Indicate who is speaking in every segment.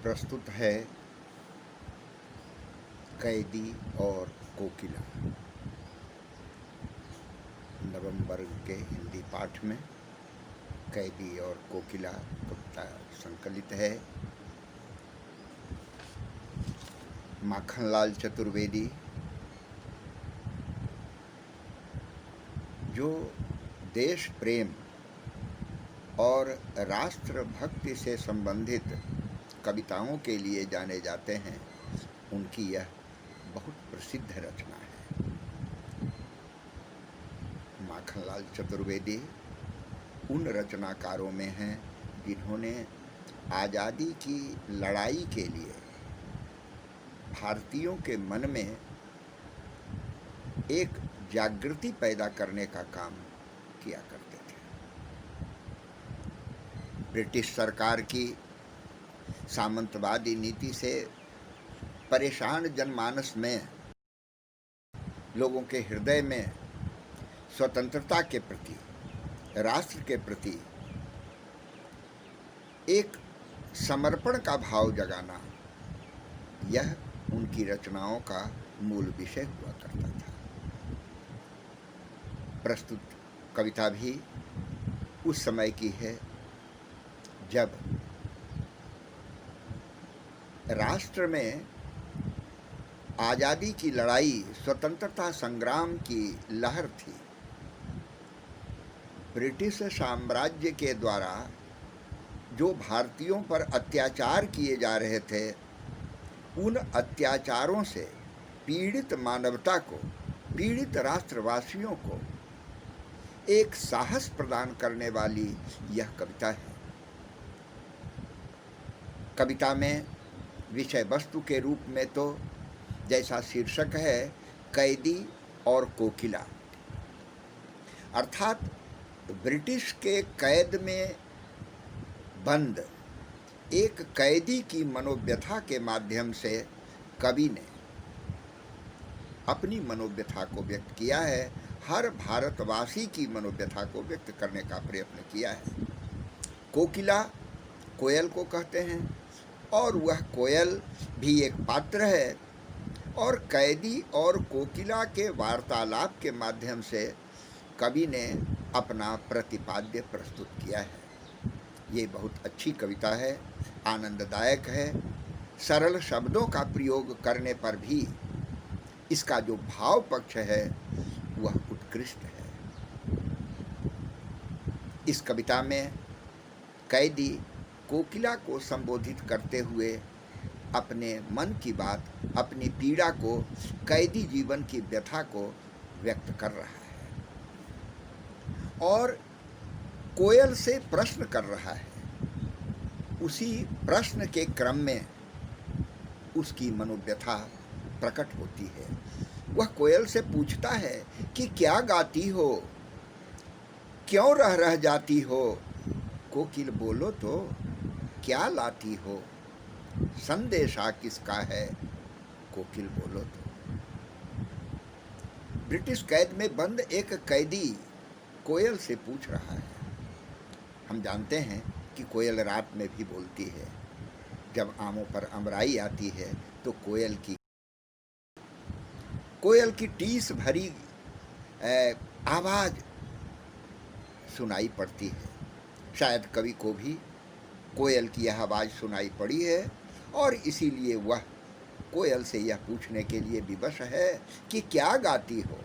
Speaker 1: प्रस्तुत है कैदी और कोकिला। नवम वर्ग के हिंदी पाठ में कैदी और कोकिला कविता संकलित है। माखनलाल चतुर्वेदी जो देश प्रेम और राष्ट्र भक्ति से संबंधित कविताओं के लिए जाने जाते हैं, उनकी यह बहुत प्रसिद्ध रचना है। माखनलाल चतुर्वेदी उन रचनाकारों में हैं जिन्होंने आज़ादी की लड़ाई के लिए भारतीयों के मन में एक जागृति पैदा करने का काम किया करते थे। ब्रिटिश सरकार की सामंतवादी नीति से परेशान जनमानस में, लोगों के हृदय में स्वतंत्रता के प्रति, राष्ट्र के प्रति एक समर्पण का भाव जगाना, यह उनकी रचनाओं का मूल विषय हुआ करता था। प्रस्तुत कविता भी उस समय की है जब राष्ट्र में आज़ादी की लड़ाई, स्वतंत्रता संग्राम की लहर थी। ब्रिटिश साम्राज्य के द्वारा जो भारतीयों पर अत्याचार किए जा रहे थे, उन अत्याचारों से पीड़ित मानवता को, पीड़ित राष्ट्रवासियों को एक साहस प्रदान करने वाली यह कविता है। कविता में विषय वस्तु के रूप में तो जैसा शीर्षक है कैदी और कोकिला, अर्थात ब्रिटिश के कैद में बंद एक कैदी की मनोव्यथा के माध्यम से कवि ने अपनी मनोव्यथा को व्यक्त किया है, हर भारतवासी की मनोव्यथा को व्यक्त करने का प्रयत्न किया है। कोकिला कोयल को कहते हैं और वह कोयल भी एक पात्र है, और कैदी और कोकिला के वार्तालाप के माध्यम से कवि ने अपना प्रतिपाद्य प्रस्तुत किया है। ये बहुत अच्छी कविता है, आनंददायक है। सरल शब्दों का प्रयोग करने पर भी इसका जो भाव पक्ष है वह उत्कृष्ट है। इस कविता में कैदी कोकिला को संबोधित करते हुए अपने मन की बात, अपनी पीड़ा को, कैदी जीवन की व्यथा को व्यक्त कर रहा है और कोयल से प्रश्न कर रहा है। उसी प्रश्न के क्रम में उसकी मनोव्यथा प्रकट होती है। वह कोयल से पूछता है कि क्या गाती हो, क्यों रह रह जाती हो, कोकिल बोलो तो क्या लाती हो, संदेशा किसका है, कोकिल बोलो तो। ब्रिटिश कैद में बंद एक कैदी कोयल से पूछ रहा है। हम जानते हैं कि कोयल रात में भी बोलती है। जब आमों पर अमराई आती है तो कोयल की टीस भरी आवाज़ सुनाई पड़ती है। शायद कवि को भी कोयल की यह आवाज़ सुनाई पड़ी है और इसीलिए वह कोयल से यह पूछने के लिए विवश है कि क्या गाती हो,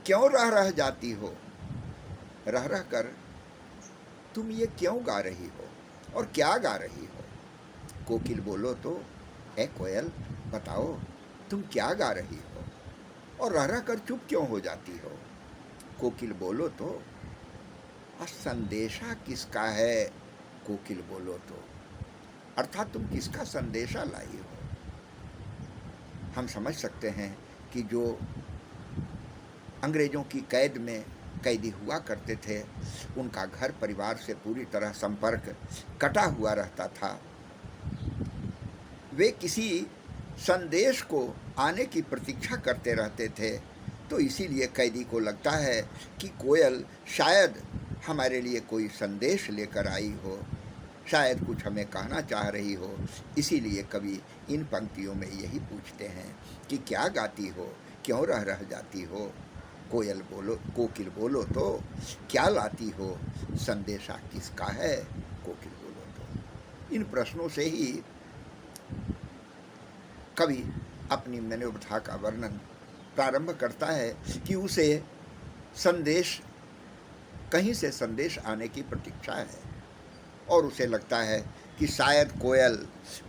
Speaker 1: क्यों रह रह जाती हो, रह रह कर तुम ये क्यों गा रही हो और क्या गा रही हो। कोकिल बोलो तो ए कोयल बताओ तुम क्या गा रही हो और रह रह कर चुप क्यों हो जाती हो। कोकिल बोलो तो संदेशा किसका है, कोकिल बोलो तो, अर्थात तुम किसका संदेशा लाई हो। हम समझ सकते हैं कि जो अंग्रेज़ों की कैद में कैदी हुआ करते थे, उनका घर परिवार से पूरी तरह संपर्क कटा हुआ रहता था। वे किसी संदेश को आने की प्रतीक्षा करते रहते थे। तो इसीलिए कैदी को लगता है कि कोयल शायद हमारे लिए कोई संदेश लेकर आई हो, शायद कुछ हमें कहना चाह रही हो, इसीलिए कवि इन पंक्तियों में यही पूछते हैं कि क्या गाती हो, क्यों रह जाती हो, कोयल बोलो, कोकिल बोलो तो, क्या लाती हो, संदेशा किसका है, कोकिल बोलो तो। इन प्रश्नों से ही कवि अपनी मनोव्यथा का वर्णन प्रारंभ करता है कि उसे संदेश, कहीं से संदेश आने की प्रतीक्षा है और उसे लगता है कि शायद कोयल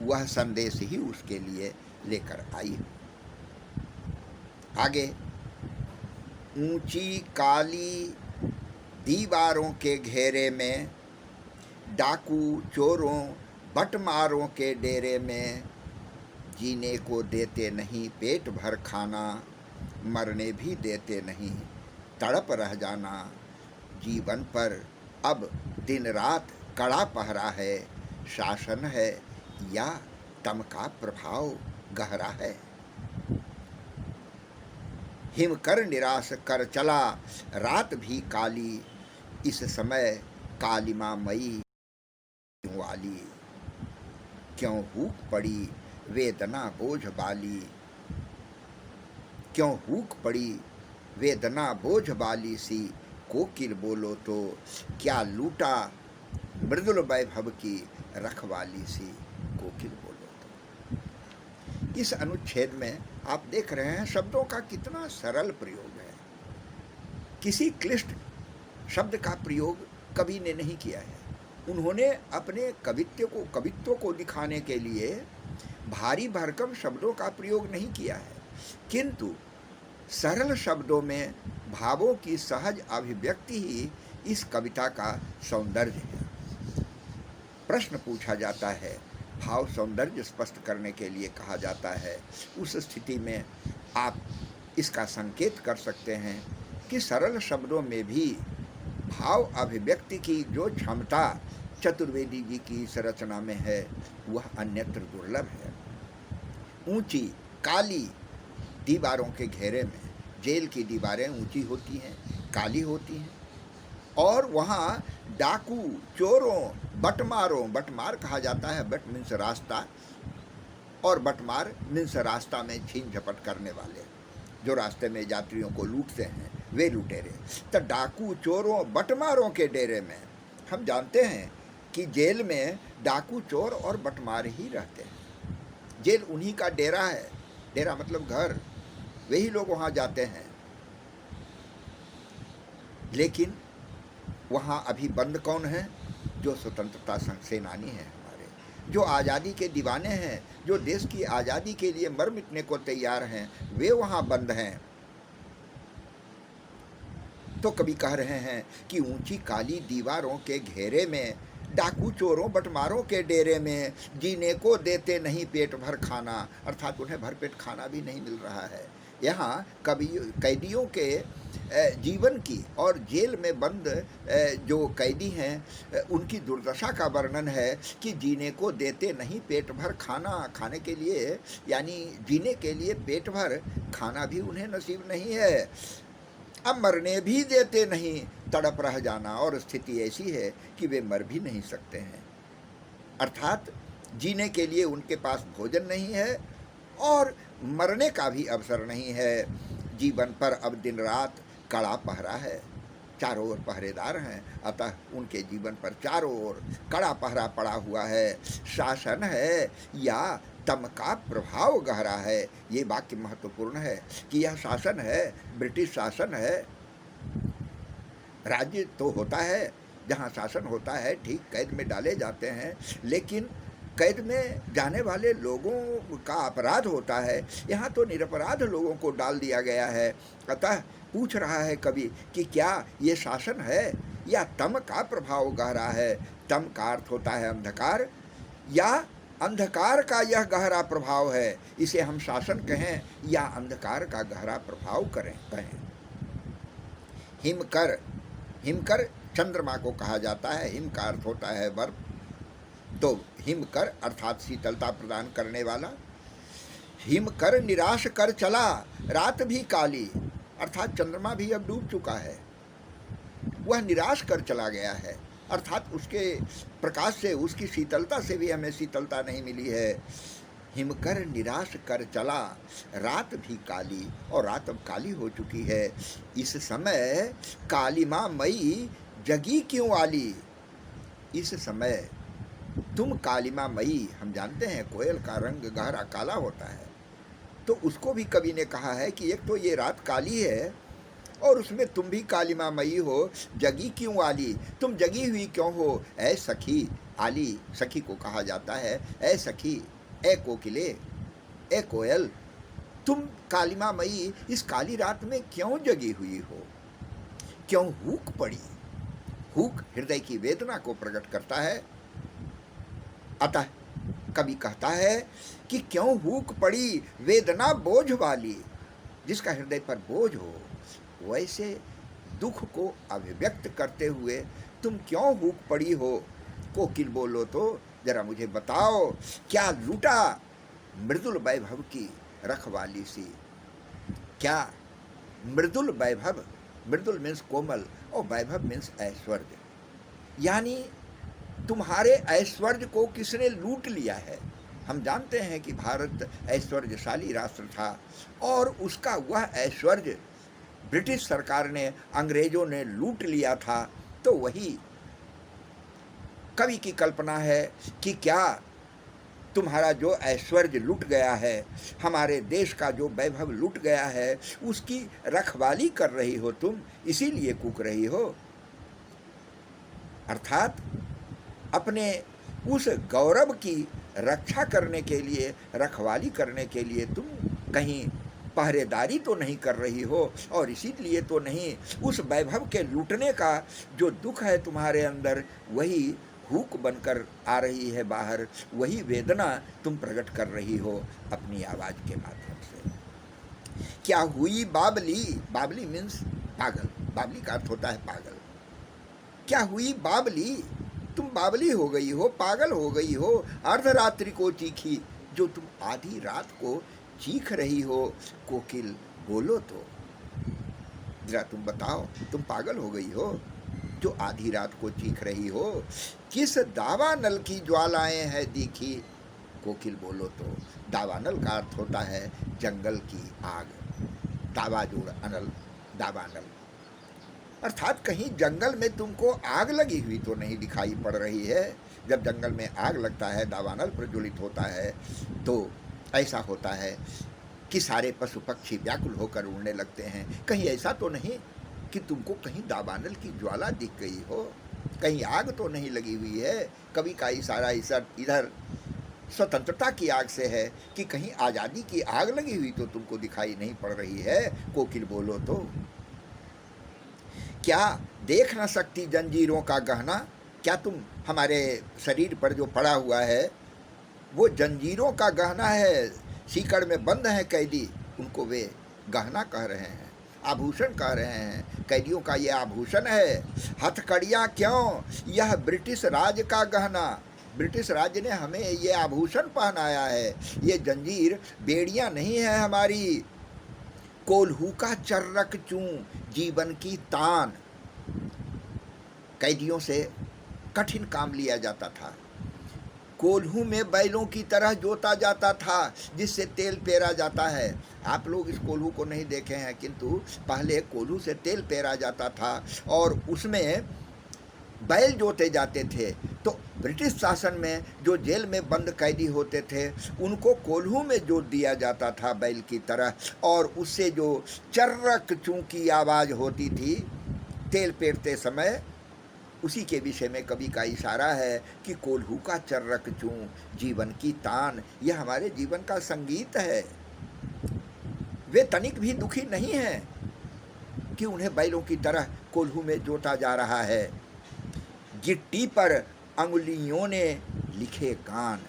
Speaker 1: वह संदेश ही उसके लिए लेकर आई हो। आगे, ऊंची काली दीवारों के घेरे में, डाकू चोरों बटमारों के डेरे में, जीने को देते नहीं पेट भर खाना, मरने भी देते नहीं तड़प रह जाना, जीवन पर अब दिन रात कड़ा पहरा है, शासन है या तम का प्रभाव गहरा है। हिम कर निराश कर चला रात भी काली, इस समय कालिमा मई वाली, क्यों हुक पड़ी वेदना बोझ बाली, क्यों हुक पड़ी वेदना बोझ बाली सी, कोकिल बोलो तो, क्या लूटा मृदुल वैभव की रखवाली सी, कोकिल बोलो तो। इस अनुच्छेद में आप देख रहे हैं शब्दों का कितना सरल प्रयोग है। किसी क्लिष्ट शब्द का प्रयोग कवि ने नहीं किया है। उन्होंने अपने कवित्व को दिखाने के लिए भारी भरकम शब्दों का प्रयोग नहीं किया है, किंतु सरल शब्दों में भावों की सहज अभिव्यक्ति ही इस कविता का सौंदर्य है। प्रश्न पूछा जाता है, भाव सौंदर्य स्पष्ट करने के लिए कहा जाता है। उस स्थिति में आप इसका संकेत कर सकते हैं कि सरल शब्दों में भी भाव अभिव्यक्ति की जो क्षमता चतुर्वेदी जी की इस रचना में है वह अन्यत्र दुर्लभ है। ऊंची काली दीवारों के घेरे में, जेल की दीवारें ऊंची होती हैं, काली होती हैं, और वहाँ डाकू चोरों बटमारों, बटमार कहा जाता है, बट मीन्स रास्ता, और बटमार मीन्स रास्ता में छीन झपट करने वाले, जो रास्ते में यात्रियों को लूटते हैं, वे लुटेरे। तो डाकू चोरों बटमारों के डेरे में, हम जानते हैं कि जेल में डाकू चोर और बटमार ही रहते हैं। जेल उन्हीं का डेरा है, डेरा मतलब घर, वही लोग वहाँ जाते हैं। लेकिन वहाँ अभी बंद कौन है? जो स्वतंत्रता सेनानी हैं हमारे, जो आज़ादी के दीवाने हैं, जो देश की आज़ादी के लिए मर मिटने को तैयार हैं, वे वहाँ बंद हैं। तो कवि कह रहे हैं कि ऊंची काली दीवारों के घेरे में, डाकू चोरों बटमारों के डेरे में, जीने को देते नहीं पेट भर खाना, अर्थात उन्हें भरपेट खाना भी नहीं मिल रहा है। यहाँ कैदियों के जीवन की और जेल में बंद जो कैदी हैं उनकी दुर्दशा का वर्णन है कि जीने को देते नहीं पेट भर खाना, खाने के लिए यानी जीने के लिए पेट भर खाना भी उन्हें नसीब नहीं है, अब मरने भी देते नहीं तड़प रह जाना, और स्थिति ऐसी है कि वे मर भी नहीं सकते हैं। अर्थात जीने के लिए उनके पास भोजन नहीं है और मरने का भी अवसर नहीं है। जीवन पर अब दिन रात कड़ा पहरा है, चारों ओर पहरेदार हैं, अतः उनके जीवन पर चारों ओर कड़ा पहरा पड़ा हुआ है। शासन है या तम का प्रभाव गहरा है। ये वाक्य महत्वपूर्ण है कि यह शासन है, ब्रिटिश शासन है। राज्य तो होता है, जहाँ शासन होता है, ठीक कैद में डाले जाते हैं, लेकिन कैद में जाने वाले लोगों का अपराध होता है। यहाँ तो निरपराध लोगों को डाल दिया गया है। अतः पूछ रहा है कवि कि क्या ये शासन है या तम का प्रभाव गहरा है। तम का अर्थ होता है अंधकार, या अंधकार का यह गहरा प्रभाव है, इसे हम शासन कहें या अंधकार का गहरा प्रभाव कहें। हिमकर, हिमकर चंद्रमा को कहा जाता है। हिम का अर्थ होता है बर्फ, तो हिमकर अर्थात शीतलता प्रदान करने वाला। हिमकर निराश कर चला रात भी काली, अर्थात चंद्रमा भी अब डूब चुका है, वह निराश कर चला गया है। अर्थात उसके प्रकाश से, उसकी शीतलता से भी हमें शीतलता नहीं मिली है। हिमकर निराश कर चला, रात भी काली, और रात अब काली हो चुकी है। इस समय कालिमा मई जगी क्यों आली। इस समय तुम कालिमा मई, हम जानते हैं कोयल का रंग गहरा काला होता है, तो उसको भी कवि ने कहा है कि एक तो ये रात काली है और उसमें तुम भी कालिमा मई हो, जगी क्यों आली, तुम जगी हुई क्यों हो। ऐ सखी, आली सखी को कहा जाता है, ऐ सखी, ए कोकिले, ए कोयल, तुम कालिमा मई इस काली रात में क्यों जगी हुई हो, क्यों हुक पड़ी। हुक हृदय की वेदना को प्रकट करता है। अतः कवि कहता है कि क्यों हुक पड़ी वेदना बोझ वाली। जिसका हृदय पर बोझ हो, वैसे दुख को अभिव्यक्त करते हुए तुम क्यों हुक पड़ी हो। कोकिल बोलो तो जरा मुझे बताओ, क्या लूटा मृदुल वैभव की रखवाली सी। क्या मृदुल वैभव, मृदुल मीन्स कोमल और वैभव मीन्स ऐश्वर्य, यानी तुम्हारे ऐश्वर्य को किसने लूट लिया है। हम जानते हैं कि भारत ऐश्वर्यशाली राष्ट्र था और उसका वह ऐश्वर्य ब्रिटिश सरकार ने, अंग्रेजों ने लूट लिया था। तो वही कवि की कल्पना है कि क्या तुम्हारा जो ऐश्वर्य लूट गया है, हमारे देश का जो वैभव लूट गया है, उसकी रखवाली कर रही हो तुम, इसीलिए कूक रही हो। अर्थात अपने उस गौरव की रक्षा करने के लिए, रखवाली करने के लिए तुम कहीं पहरेदारी तो नहीं कर रही हो, और इसीलिए तो नहीं, उस वैभव के लूटने का जो दुख है तुम्हारे अंदर, वही हुक बनकर आ रही है बाहर, वही वेदना तुम प्रकट कर रही हो अपनी आवाज़ के माध्यम से। क्या हुई बाबली, बाबली मीन्स पागल, बाबली का अर्थ होता है पागल। क्या हुई बाबली, तुम बाबली हो गई हो, पागल हो गई हो, अर्धरात्रि को चीखी, जो तुम आधी रात को चीख रही हो। कोकिल बोलो तो जरा तुम बताओ, तुम पागल हो गई हो जो आधी रात को चीख रही हो। किस दावानल की ज्वालाएं हैं दिखी। कोकिल बोलो तो दावानल का अर्थ होता है जंगल की आग, दावा जोड़ अनल, दावानल, अर्थात कहीं जंगल में तुमको आग लगी हुई तो नहीं दिखाई पड़ रही है। जब जंगल में आग लगता है, दावानल प्रज्वलित होता है, तो ऐसा होता है कि सारे पशु पक्षी व्याकुल होकर उड़ने लगते हैं। कहीं ऐसा तो नहीं कि तुमको कहीं दावानल की ज्वाला दिख गई हो, कहीं आग तो नहीं लगी हुई है। कवि का इशारा इधर स्वतंत्रता की आग से है कि कहीं आज़ादी की आग लगी हुई तो तुमको दिखाई नहीं पड़ रही है। कोकिल बोलो तो क्या देख ना सकती जंजीरों का गहना। क्या तुम हमारे शरीर पर जो पड़ा हुआ है वो जंजीरों का गहना है, सीकड़ में बंद हैं कैदी, उनको वे गहना कह रहे हैं, आभूषण कह रहे हैं। कैदियों का ये आभूषण है। हथकड़ियाँ क्यों, यह ब्रिटिश राज का गहना, ब्रिटिश राज्य ने हमें ये आभूषण पहनाया है, ये जंजीर बेड़ियाँ नहीं है हमारी। कोल्हू का चर्रक चूं, जीवन की तान, कैदियों से कठिन काम लिया जाता था। कोल्हू में बैलों की तरह जोता जाता था जिससे तेल पेरा जाता है। आप लोग इस कोल्हू को नहीं देखे हैं, किंतु पहले कोल्हू से तेल पेरा जाता था और उसमें बैल जोते जाते थे। तो ब्रिटिश शासन में जो जेल में बंद कैदी होते थे उनको कोल्हू में जोत दिया जाता था बैल की तरह, और उससे जो चर्रक चूं की आवाज़ होती थी तेल पेरते समय, उसी के विषय में कवि का इशारा है कि कोल्हू का चर्रक चूं, जीवन की तान, यह हमारे जीवन का संगीत है। वे तनिक भी दुखी नहीं हैं कि उन्हें बैलों की तरह कोल्हू में जोता जा रहा है। गिट्टी पर अंगुलियों ने लिखे गान,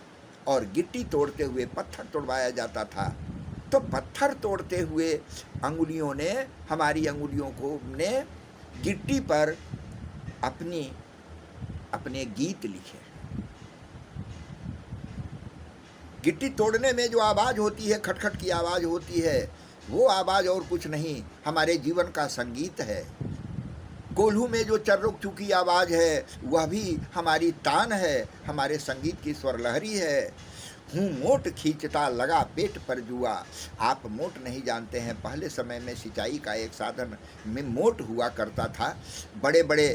Speaker 1: और गिट्टी तोड़ते हुए पत्थर तोड़वाया जाता था। तो पत्थर तोड़ते हुए अंगुलियों ने, हमारी अंगुलियों को ने गिट्टी पर अपने गीत लिखे। गिट्टी तोड़ने में जो आवाज़ होती है, खटखट की आवाज़ होती है, वो आवाज़ और कुछ नहीं, हमारे जीवन का संगीत है। कोल्हू में जो चर्रुक चुकी आवाज़ है वह भी हमारी तान है, हमारे संगीत की स्वर लहरी है। हूँ मोट खींचता लगा पेट पर जुआ। आप मोट नहीं जानते हैं, पहले समय में सिंचाई का एक साधन में मोट हुआ करता था। बड़े बड़े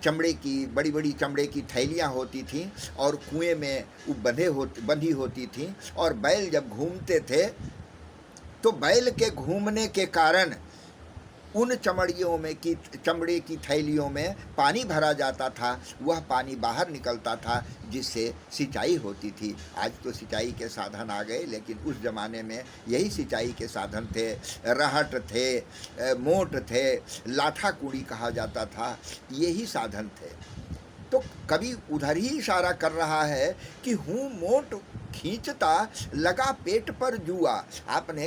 Speaker 1: चमड़े की बड़ी बड़ी चमड़े की थैलियाँ होती थीं और कुएं में बंधी होती थीं, और बैल जब घूमते थे तो बैल के घूमने के कारण उन चमड़े की थैलियों में पानी भरा जाता था, वह पानी बाहर निकलता था जिससे सिंचाई होती थी। आज तो सिंचाई के साधन आ गए, लेकिन उस ज़माने में यही सिंचाई के साधन थे। रहट थे, मोट थे, लाठा कूड़ी कहा जाता था, यही साधन थे। तो कवि उधर ही इशारा कर रहा है कि हूँ मोट खींचता लगा पेट पर जुआ। आपने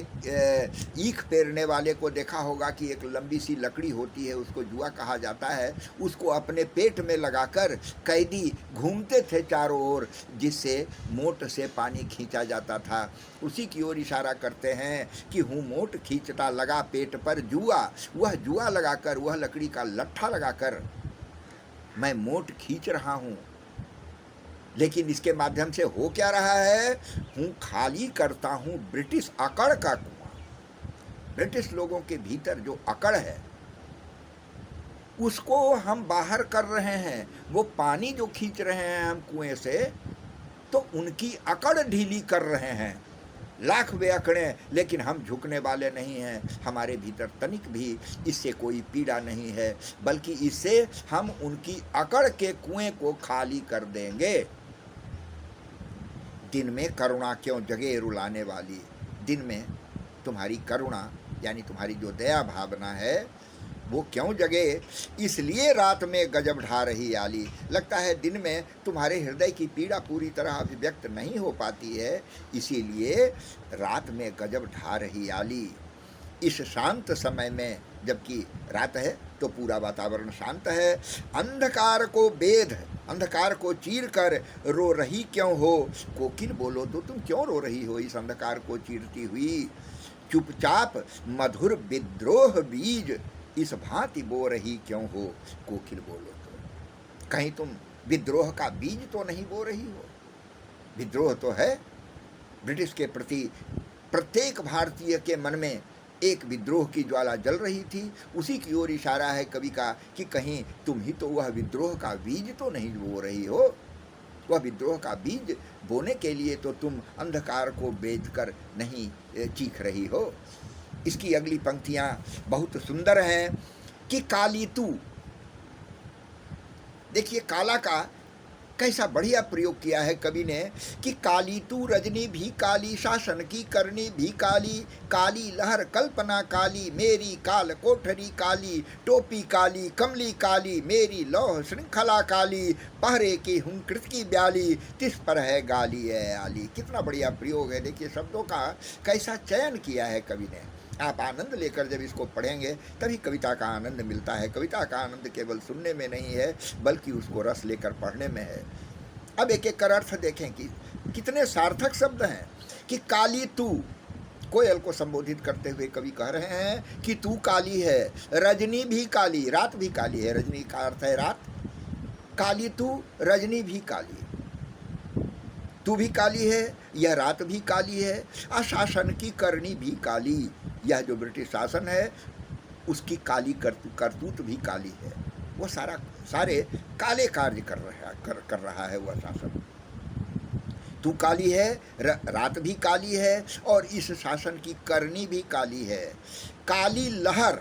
Speaker 1: ईख पेरने वाले को देखा होगा कि एक लंबी सी लकड़ी होती है, उसको जुआ कहा जाता है। उसको अपने पेट में लगाकर कैदी घूमते थे चारों ओर, जिससे मोट से पानी खींचा जाता था। उसी की ओर इशारा करते हैं कि हूँ मोट खींचता लगा पेट पर जुआ। वह जुआ लगाकर, वह लकड़ी का लट्ठा लगाकर मैं मोट खींच रहा हूँ, लेकिन इसके माध्यम से हो क्या रहा है? हूँ खाली करता हूँ ब्रिटिश अकड़ का कुआं। ब्रिटिश लोगों के भीतर जो अकड़ है उसको हम बाहर कर रहे हैं। वो पानी जो खींच रहे हैं हम कुएं से, तो उनकी अकड़ ढीली कर रहे हैं। लाख वे अकड़ें, लेकिन हम झुकने वाले नहीं हैं। हमारे भीतर तनिक भी इससे कोई पीड़ा नहीं है, बल्कि इससे हम उनकी अकड़ के कुएं को खाली कर देंगे। दिन में करुणा क्यों जगे रुलाने वाली। दिन में तुम्हारी करुणा यानी तुम्हारी जो दया भावना है वो क्यों जगे, इसलिए रात में गजब ढा रही आली। लगता है दिन में तुम्हारे हृदय की पीड़ा पूरी तरह अभिव्यक्त नहीं हो पाती है, इसीलिए रात में गजब ढा रही आली। इस शांत समय में, जबकि रात है तो पूरा वातावरण शांत है, अंधकार को बेध, अंधकार को चीर कर रो रही क्यों हो। कोकिल बोलो तो तुम क्यों रो रही हो इस अंधकार को चीरती हुई। चुपचाप मधुर विद्रोह बीज इस भांति बो रही क्यों हो। कोकिल बोलो तो कहीं तुम विद्रोह का बीज तो नहीं बो रही हो। विद्रोह तो है, ब्रिटिश के प्रति प्रत्येक भारतीय के मन में एक विद्रोह की ज्वाला जल रही थी। उसी की ओर इशारा है कवि का कि कहीं तुम ही तो वह विद्रोह का बीज तो नहीं बो रही हो। वह विद्रोह का बीज बोने के लिए तो तुम अंधकार को बेच कर नहीं चीख रही हो। इसकी अगली पंक्तियां बहुत सुंदर हैं कि काली तू, देखिए काला का कैसा बढ़िया प्रयोग किया है कवि ने कि काली तू रजनी भी काली, शासन की करनी भी काली, काली लहर कल्पना काली, मेरी काल कोठरी काली, टोपी काली कमली काली, मेरी लौह श्रृंखला काली, पहरे की हूँ कृत की ब्याली, तिस पर है गाली है आली। कितना बढ़िया प्रयोग है। देखिए शब्दों का कैसा चयन किया है कवि ने। आप आनंद लेकर जब इसको पढ़ेंगे तभी कविता का आनंद मिलता है। कविता का आनंद केवल सुनने में नहीं है, बल्कि उसको रस लेकर पढ़ने में है। अब एक एक कर अर्थ देखें कि कितने सार्थक शब्द हैं। कि काली तू, कोयल को संबोधित करते हुए कवि कह रहे हैं कि तू काली है, रजनी भी काली, रात भी काली है। रजनी का अर्थ है रात। काली तू, रजनी भी काली, तू भी काली है, यह रात भी काली है, अशासन की करनी भी काली, यह जो ब्रिटिश शासन है उसकी काली करतूत भी काली है। वह सारे काले कार्य कर रहा है वह शासन। तू काली है, रात भी काली है, और इस शासन की करनी भी काली है। काली लहर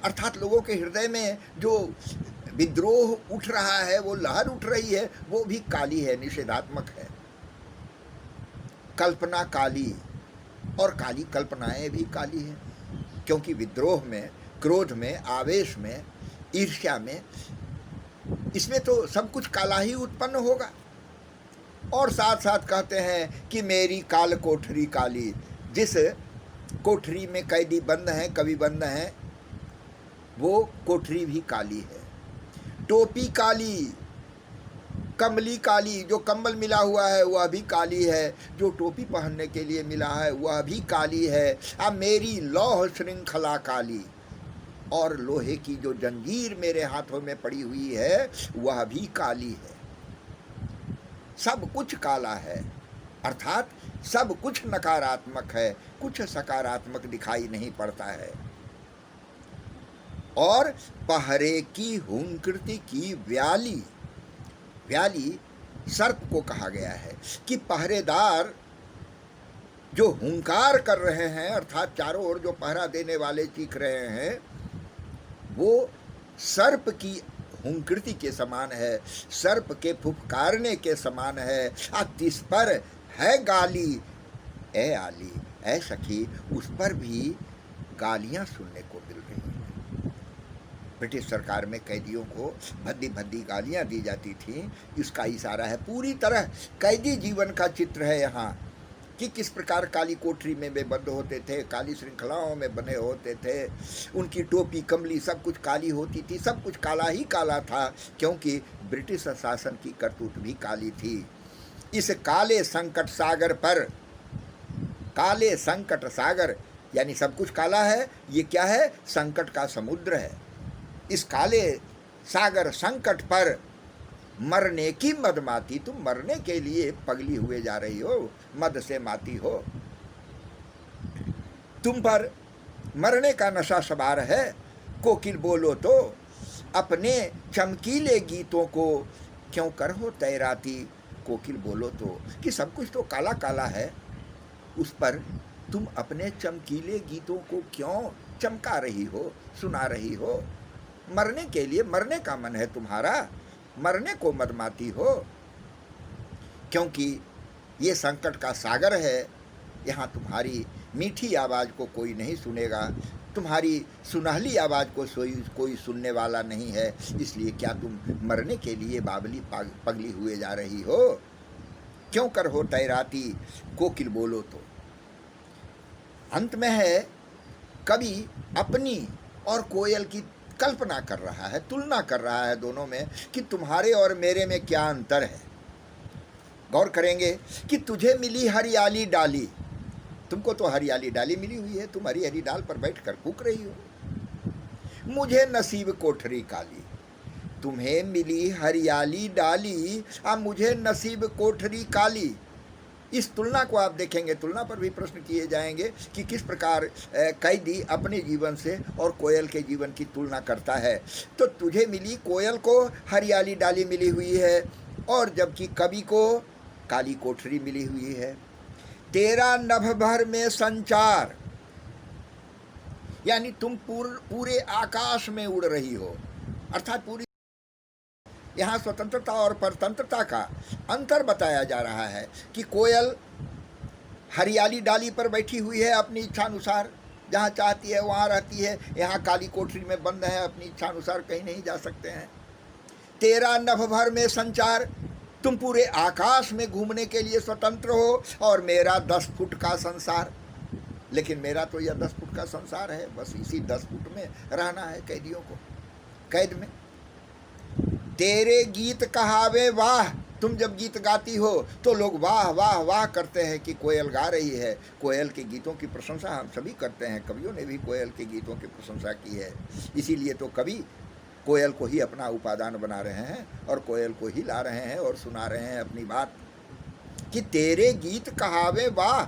Speaker 1: अर्थात लोगों के हृदय में जो विद्रोह उठ रहा है, वो लहर उठ रही है, वो भी काली है, निषेधात्मक है। कल्पना काली, और काली कल्पनाएं भी काली हैं, क्योंकि विद्रोह में, क्रोध में, आवेश में, ईर्ष्या में, इसमें तो सब कुछ काला ही उत्पन्न होगा। और साथ साथ कहते हैं कि मेरी काल कोठरी काली, जिस कोठरी में कैदी बंद हैं, कवि बंद हैं, वो कोठरी भी काली है। टोपी काली, कमली काली, जो कंबल मिला हुआ है वह भी काली है, जो टोपी पहनने के लिए मिला है वह भी काली है। अब मेरी लौह श्रृंखला काली, और लोहे की जो जंजीर मेरे हाथों में पड़ी हुई है वह भी काली है। सब कुछ काला है, अर्थात सब कुछ नकारात्मक है, कुछ सकारात्मक दिखाई नहीं पड़ता है। और पहरे की हुंकृति की व्याली, व्याली सर्प को कहा गया है कि पहरेदार जो हुंकार कर रहे हैं, अर्थात चारों ओर जो पहरा देने वाले चीख रहे हैं, वो सर्प की हुंकृति के समान है, सर्प के फुफकारने के समान है। तिस पर है गाली ए आली, ए सखी, उस पर भी गालियां सुनने को मिल रही हैं। ब्रिटिश सरकार में कैदियों को भद्दी भद्दी गालियां दी जाती थी। इसका इशारा है, पूरी तरह कैदी जीवन का चित्र है यहाँ, कि किस प्रकार काली कोठरी में वे बंद होते थे, काली श्रृंखलाओं में बने होते थे, उनकी टोपी कमली सब कुछ काली होती थी, सब कुछ काला ही काला था, क्योंकि ब्रिटिश शासन की करतूत भी काली थी। इस काले संकट सागर पर, काले संकट सागर यानी सब कुछ काला है, ये क्या है? संकट का समुद्र है। इस काले सागर संकट पर मरने की मदमाती, तुम मरने के लिए पगली हुए जा रही हो, मद से माती हो, तुम पर मरने का नशा सवार है। कोकिल बोलो तो अपने चमकीले गीतों को क्यों कर हो तैराती। कोकिल बोलो तो, कि सब कुछ तो काला काला है, उस पर तुम अपने चमकीले गीतों को क्यों चमका रही हो, सुना रही हो। मरने के लिए, मरने का मन है तुम्हारा, मरने को मदमाती हो, क्योंकि ये संकट का सागर है। यहाँ तुम्हारी मीठी आवाज़ को कोई नहीं सुनेगा, तुम्हारी सुनहली आवाज़ को कोई सुनने वाला नहीं है। इसलिए क्या तुम मरने के लिए बावली पगली हुए जा रही हो? क्यों कर हो तैराती। कोकिल बोलो तो। अंत में है, कवि अपनी और कोयल की कल्पना कर रहा है, तुलना कर रहा है दोनों में, कि तुम्हारे और मेरे में क्या अंतर है। गौर करेंगे कि तुझे मिली हरियाली डाली, तुमको तो हरियाली डाली मिली हुई है, तुम हरी हरी डाल पर बैठकर कूक रही हो। मुझे नसीब कोठरी काली, तुम्हें मिली हरियाली डाली, अब मुझे नसीब कोठरी काली। इस तुलना को आप देखेंगे, तुलना पर भी प्रश्न किए जाएंगे कि किस प्रकार कैदी अपने जीवन से और कोयल के जीवन की तुलना करता है। तो तुझे मिली, कोयल को हरियाली डाली मिली हुई है, और जबकि कवि को काली कोठरी मिली हुई है। तेरा नभ भर में संचार, यानी तुम पूरे आकाश में उड़ रही हो, अर्थात पूरी। यहाँ स्वतंत्रता और परतंत्रता का अंतर बताया जा रहा है कि कोयल हरियाली डाली पर बैठी हुई है, अपनी इच्छानुसार जहाँ चाहती है वहाँ रहती है। यहाँ काली कोठरी में बंद है, अपनी इच्छानुसार कहीं नहीं जा सकते हैं। तेरा नभ भर में संचार, तुम पूरे आकाश में घूमने के लिए स्वतंत्र हो, और मेरा 10 फुट का संसार। लेकिन मेरा तो यह 10 फुट का संसार है, बस इसी 10 फुट में रहना है कैदियों को, कैद में। तेरे गीत कहावे वाह, तुम जब गीत गाती हो तो लोग वाह वाह वाह करते हैं कि कोयल गा रही है। कोयल के गीतों की प्रशंसा हम सभी करते हैं, कवियों ने भी कोयल के गीतों की प्रशंसा की है। इसीलिए तो कवि कोयल को ही अपना उपादान बना रहे हैं और कोयल को ही ला रहे हैं और सुना रहे हैं अपनी बात, कि तेरे गीत कहावे वाह,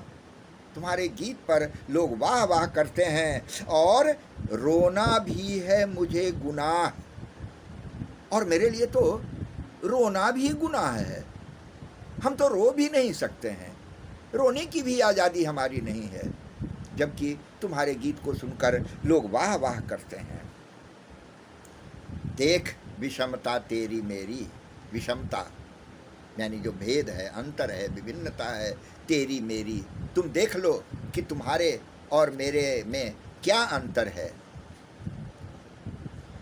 Speaker 1: तुम्हारे गीत पर लोग वाह वाह करते हैं। और रोना भी है मुझे गुनाह, और मेरे लिए तो रोना भी गुनाह है, हम तो रो भी नहीं सकते हैं, रोने की भी आज़ादी हमारी नहीं है, जबकि तुम्हारे गीत को सुनकर लोग वाह वाह करते हैं। देख विषमता तेरी मेरी, विषमता यानी जो भेद है, अंतर है, विभिन्नता है, तेरी मेरी, तुम देख लो कि तुम्हारे और मेरे में क्या अंतर है।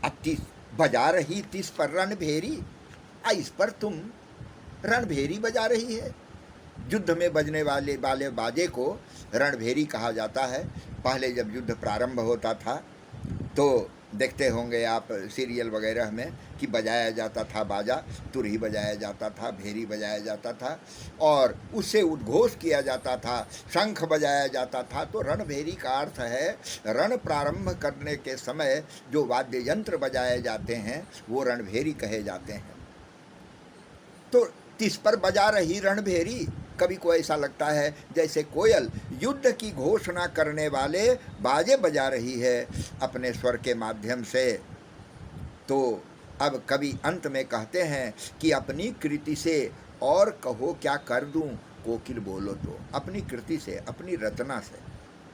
Speaker 1: अब बजा रही तिस पर रणभेरी, इस पर तुम रणभेरी बजा रही है। युद्ध में बजने वाले बाजे को रणभेरी कहा जाता है। पहले जब युद्ध प्रारंभ होता था तो देखते होंगे आप सीरियल वगैरह में कि बजाया जाता था बाजा, तुरही बजाया जाता था, भेरी बजाया जाता था और उससे उद्घोष किया जाता था, शंख बजाया जाता था। तो रणभेरी का अर्थ है रण प्रारंभ करने के समय जो वाद्य यंत्र बजाए जाते हैं वो रणभेरी कहे जाते हैं। तो तिस पर बजा रही रणभेरी, कभी को ऐसा लगता है जैसे कोयल युद्ध की घोषणा करने वाले बाजे बजा रही है अपने स्वर के माध्यम से। तो अब कवि अंत में कहते हैं कि अपनी कृति से और कहो क्या कर दूं कोकिल बोलो तो। अपनी कृति से, अपनी रचना से,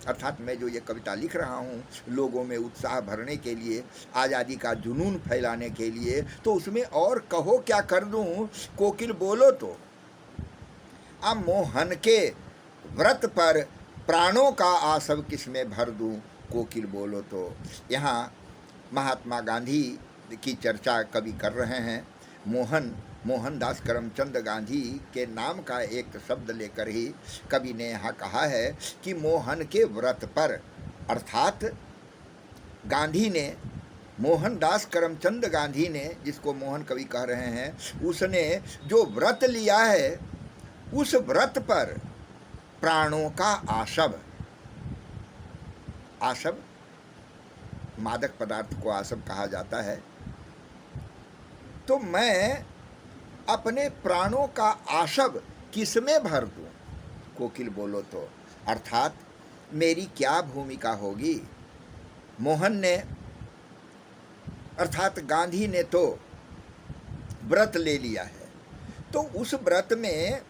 Speaker 1: अर्थात मैं जो ये कविता लिख रहा हूँ लोगों में उत्साह भरने के लिए, आज़ादी का जुनून फैलाने के लिए, तो उसमें और कहो क्या कर दूं कोकिल बोलो तो। अब मोहन के व्रत पर प्राणों का आसव किसमें भर दूं कोकिल बोलो तो। यहाँ महात्मा गांधी की चर्चा कवि कर रहे हैं। मोहनदास करमचंद गांधी के नाम का एक शब्द लेकर ही कवि ने यहाँ कहा है कि मोहन के व्रत पर, अर्थात गांधी ने, मोहनदास करमचंद गांधी ने, जिसको मोहन कवि कह रहे हैं, उसने जो व्रत लिया है उस व्रत पर प्राणों का आशव, आशव मादक पदार्थ को आशव कहा जाता है, तो मैं अपने प्राणों का आशव किसमें भर दूं कोकिल बोलो तो। अर्थात मेरी क्या भूमिका होगी। मोहन ने, अर्थात गांधी ने तो व्रत ले लिया है, तो उस व्रत में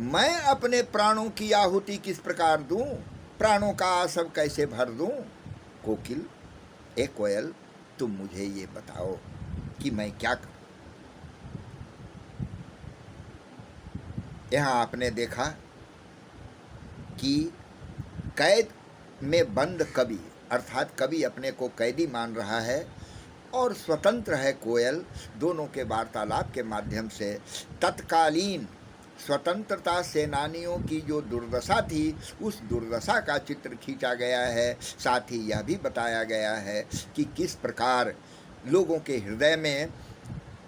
Speaker 1: मैं अपने प्राणों की आहुति किस प्रकार दूं, प्राणों का आशव कैसे भर दूं। कोकिल, ए कोयल, तुम मुझे ये बताओ कि मैं क्या करूं। यहाँ आपने देखा कि कैद में बंद कवि, अर्थात कवि अपने को कैदी मान रहा है और स्वतंत्र है कोयल। दोनों के वार्तालाप के माध्यम से तत्कालीन स्वतंत्रता सेनानियों की जो दुर्दशा थी उस दुर्दशा का चित्र खींचा गया है। साथ ही यह भी बताया गया है कि किस प्रकार लोगों के हृदय में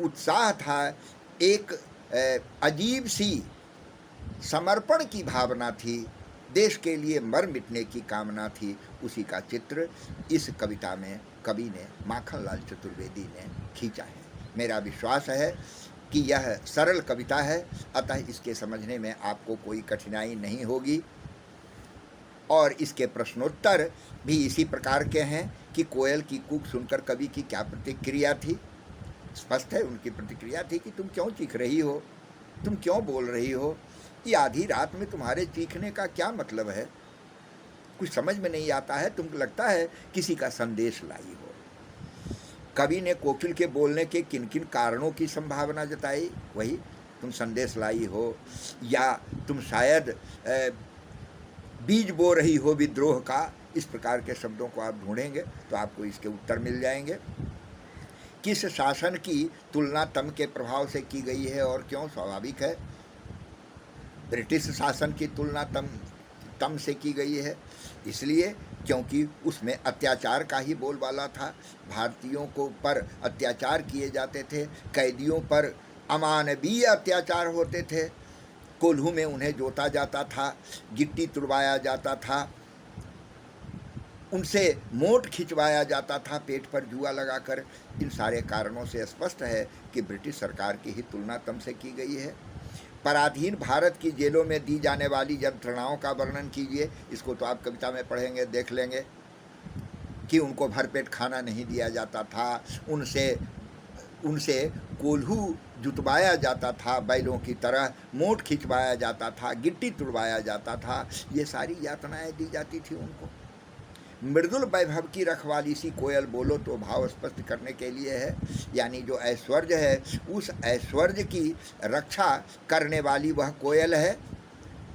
Speaker 1: उत्साह था, एक अजीब सी समर्पण की भावना थी, देश के लिए मर मिटने की कामना थी। उसी का चित्र इस कविता में कवि ने, माखनलाल चतुर्वेदी ने खींचा है। मेरा विश्वास है कि यह सरल कविता है, अतः इसके समझने में आपको कोई कठिनाई नहीं होगी। और इसके प्रश्नोत्तर भी इसी प्रकार के हैं कि कोयल की कूक सुनकर कवि की क्या प्रतिक्रिया थी। स्पष्ट है उनकी प्रतिक्रिया थी कि तुम क्यों चीख रही हो, तुम क्यों बोल रही हो, ये आधी रात में तुम्हारे चीखने का क्या मतलब है, कुछ समझ में नहीं आता है, तुमको लगता है किसी का संदेश लाई हो। कवि ने कोकिल के बोलने के किन किन कारणों की संभावना जताई, वही तुम संदेश लाई हो, या तुम शायद बीज बो रही हो विद्रोह का। इस प्रकार के शब्दों को आप ढूंढेंगे तो आपको इसके उत्तर मिल जाएंगे। किस शासन की तुलना तम के प्रभाव से की गई है और क्यों, स्वाभाविक है ब्रिटिश शासन की तुलना तम से की गई है, इसलिए क्योंकि उसमें अत्याचार का ही बोलबाला था। भारतीयों को पर अत्याचार किए जाते थे, कैदियों पर अमानवीय अत्याचार होते थे, कोल्हू में उन्हें जोता जाता था, गिट्टी तुड़वाया जाता था, उनसे मोट खिंचवाया जाता था पेट पर जुआ लगाकर। इन सारे कारणों से स्पष्ट है कि ब्रिटिश सरकार की ही तुलना तम से की गई है। पराधीन भारत की जेलों में दी जाने वाली यंत्रणाओं का वर्णन कीजिए। इसको तो आप कविता में पढ़ेंगे, देख लेंगे कि उनको भरपेट खाना नहीं दिया जाता था, उनसे कोल्हू जुतवाया जाता था, बैलों की तरह मोट खिंचवाया जाता था, गिट्टी तुड़वाया जाता था, ये सारी यातनाएं दी जाती थी उनको। मृदुल वैभव की रखवाली सी कोयल बोलो तो भाव स्पष्ट करने के लिए है, यानी जो ऐश्वर्य है उस ऐश्वर्य की रक्षा करने वाली वह कोयल है,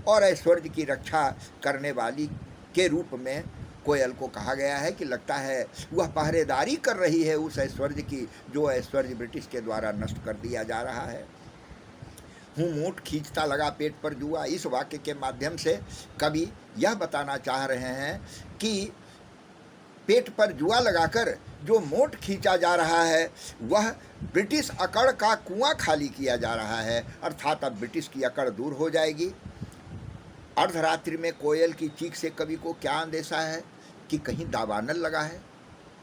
Speaker 1: और ऐश्वर्य की रक्षा करने वाली के रूप में कोयल को कहा गया है कि लगता है वह पहरेदारी कर रही है उस ऐश्वर्य की जो ऐश्वर्य ब्रिटिश के द्वारा नष्ट कर दिया जा रहा है। हूँ मूठ खींचता लगा पेट पर जुआ, इस वाक्य के माध्यम से कवि यह बताना चाह रहे हैं कि पेट पर जुआ लगाकर जो मोट खींचा जा रहा है, वह ब्रिटिश अकड़ का कुआं खाली किया जा रहा है, अर्थात अब ब्रिटिश की अकड़ दूर हो जाएगी। अर्धरात्रि में कोयल की चीख से कवि को क्या अंदेशा है कि कहीं दावानल लगा है।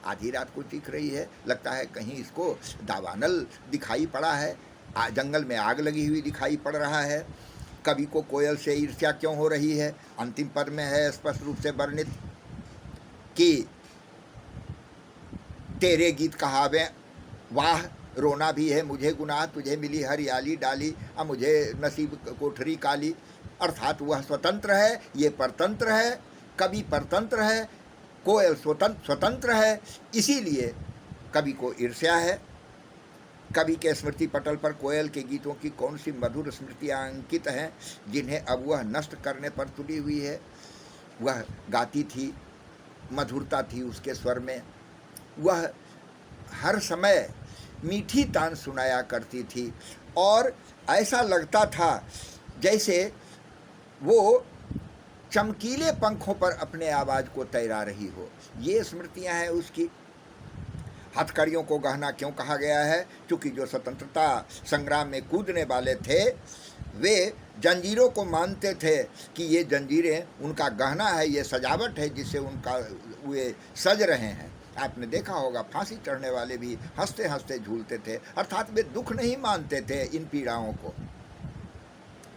Speaker 1: आधी रात को चीख रही है, लगता है कहीं इसको दावानल दिखाई पड़ा है, जंगल में आग लगी हुई दिखाई पड़ रहा है। कवि को कोयल से ईर्ष्या क्यों हो रही है? अंतिम पद में है स्पष्ट रूप से वर्णित कि तेरे गीत कहावे वाह रोना भी है मुझे गुनाह, तुझे मिली हरियाली डाली अब मुझे नसीब कोठरी काली। अर्थात वह स्वतंत्र है, ये परतंत्र है, कवि परतंत्र है, कोयल स्वतंत्र है, इसीलिए कवि को ईर्ष्या है। कवि के स्मृति पटल पर कोयल के गीतों की कौन सी मधुर स्मृतियाँ अंकित हैं जिन्हें अब वह नष्ट करने पर तुली हुई है। वह गाती थी, मधुरता थी उसके स्वर में, वह हर समय मीठी तान सुनाया करती थी और ऐसा लगता था जैसे वो चमकीले पंखों पर अपने आवाज़ को तैरा रही हो। ये स्मृतियाँ हैं उसकी। हथकड़ियों को गहना क्यों कहा गया है? क्योंकि जो स्वतंत्रता संग्राम में कूदने वाले थे वे जंजीरों को मानते थे कि ये जंजीरें उनका गहना है, ये सजावट है जिससे उनका वे सज रहे हैं। आपने देखा होगा फांसी चढ़ने वाले भी हंसते हंसते झूलते थे, अर्थात वे दुख नहीं मानते थे इन पीड़ाओं को।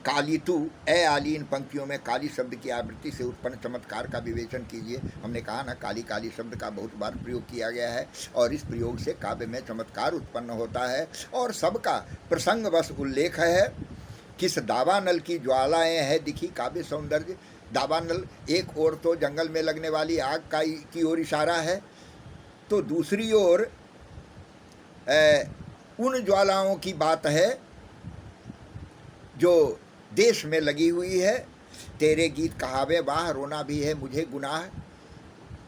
Speaker 1: काली तू ए आली, इन पंक्तियों में काली शब्द की आवृत्ति से उत्पन्न चमत्कार का विवेचन कीजिए। हमने कहा ना, काली काली शब्द का बहुत बार प्रयोग किया गया है और इस प्रयोग से काव्य में चमत्कार उत्पन्न होता है और सबका प्रसंगवश उल्लेख है। किस दावानल की ज्वालाएं हैं दिखी काव्य सौंदर्य। दावानल एक ओर तो जंगल में लगने वाली आग की ओर इशारा है, तो दूसरी ओर उन ज्वालाओं की बात है जो देश में लगी हुई है। तेरे गीत कहावे वाह रोना भी है मुझे गुनाह,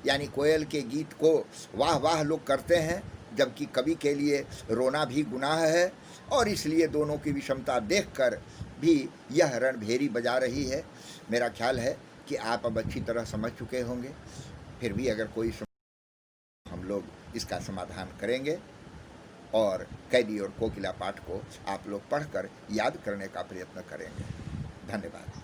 Speaker 1: यानी कोयल के गीत को वाह वाह लोग करते हैं, जबकि कवि के लिए रोना भी गुनाह है। और इसलिए दोनों की विषमता देखकर भी यह रणभेरी बजा रही है। मेरा ख्याल है कि आप अब अच्छी तरह समझ चुके होंगे। फिर भी अगर कोई हम लोग इसका समाधान करेंगे और कैदी और कोकिला पाठ को आप लोग पढ़कर याद करने का प्रयत्न करेंगे। धन्यवाद।